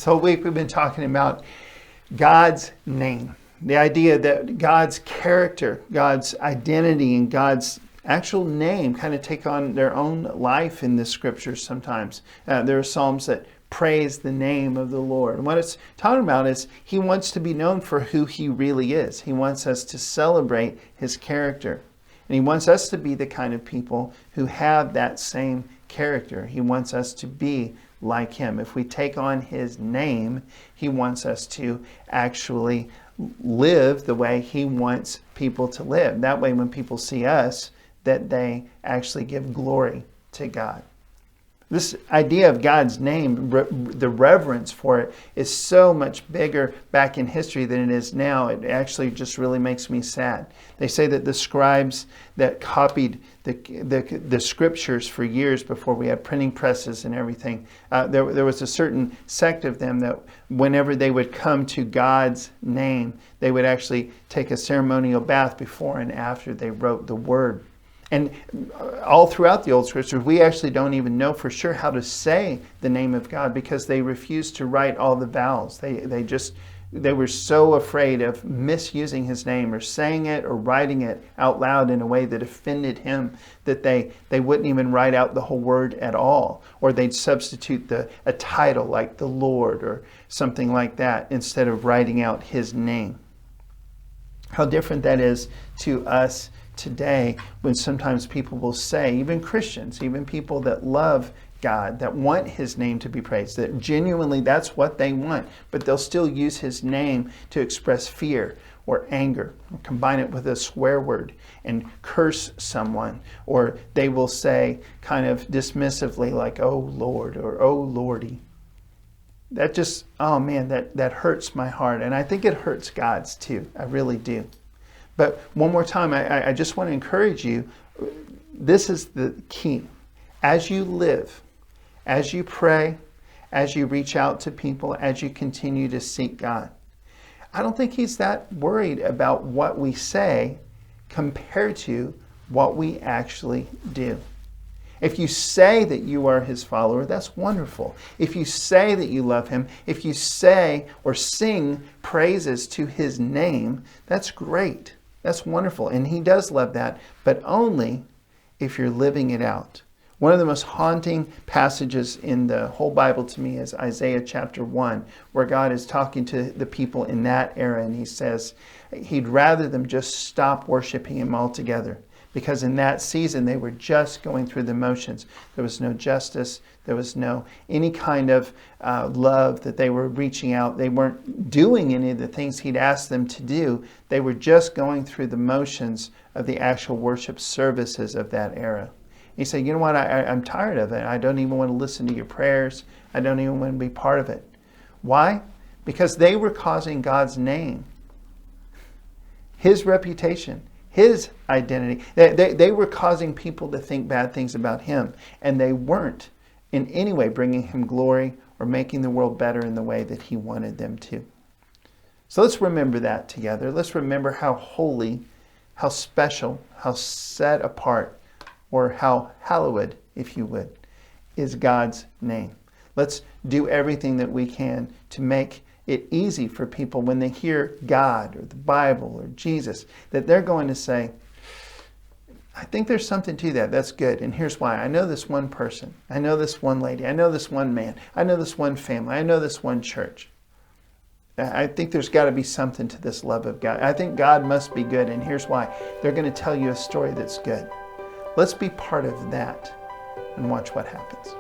This whole week we've been talking about God's name. The idea that God's character, God's identity, and God's actual name kind of take on their own life in the scriptures sometimes. There are psalms that praise the name of the Lord. And what it's talking about is he wants to be known for who he really is. He wants us to celebrate his character. And he wants us to be the kind of people who have that same character. He wants us to be like him. If we take on his name, he wants us to actually live the way he wants people to live. That way, when people see us, that they actually give glory to God. This idea of God's name, the reverence for it, is so much bigger back in history than it is now. It actually just really makes me sad. They say that the scribes that copied the scriptures for years before we had printing presses and everything, there was a certain sect of them that whenever they would come to God's name, they would actually take a ceremonial bath before and after they wrote the word. And all throughout the Old Scriptures, we actually don't even know for sure how to say the name of God because they refused to write all the vowels. They were so afraid of misusing his name or saying it or writing it out loud in a way that offended him that they wouldn't even write out the whole word at all. Or they'd substitute a title like the Lord or something like that instead of writing out his name. How different that is to us today when sometimes people will say, even Christians, even people that love God, that want his name to be praised, that genuinely that's what they want, but they'll still use his name to express fear or anger, or combine it with a swear word and curse someone, or they will say kind of dismissively like, oh Lord, or oh Lordy. That just, oh man, that hurts my heart. And I think it hurts God's too. I really do. But one more time, I just want to encourage you, this is the key. As you live, as you pray, as you reach out to people, as you continue to seek God, I don't think he's that worried about what we say compared to what we actually do. If you say that you are his follower, that's wonderful. If you say that you love him, if you say or sing praises to his name, that's great. That's wonderful. And he does love that, but only if you're living it out. One of the most haunting passages in the whole Bible to me is Isaiah chapter 1, where God is talking to the people in that era, and he says he'd rather them just stop worshiping him altogether. Because in that season, they were just going through the motions. There was no justice. There was no any kind of love that they were reaching out. They weren't doing any of the things he'd asked them to do. They were just going through the motions of the actual worship services of that era. He said, you know what, I'm tired of it. I don't even want to listen to your prayers. I don't even want to be part of it. Why? Because they were causing God's name, his reputation, his identity. They were causing people to think bad things about him, and they weren't in any way bringing him glory or making the world better in the way that he wanted them to. So let's remember that together. Let's remember how holy, how special, how set apart, or how hallowed, if you would, is God's name. Let's do everything that we can to make it easy for people when they hear God or the Bible or Jesus, that they're going to say, I think there's something to that. That's good. And here's why. I know this one person. I know this one lady. I know this one man. I know this one family. I know this one church. I think there's got to be something to this love of God. I think God must be good. And here's why. They're going to tell you a story that's good. Let's be part of that and watch what happens.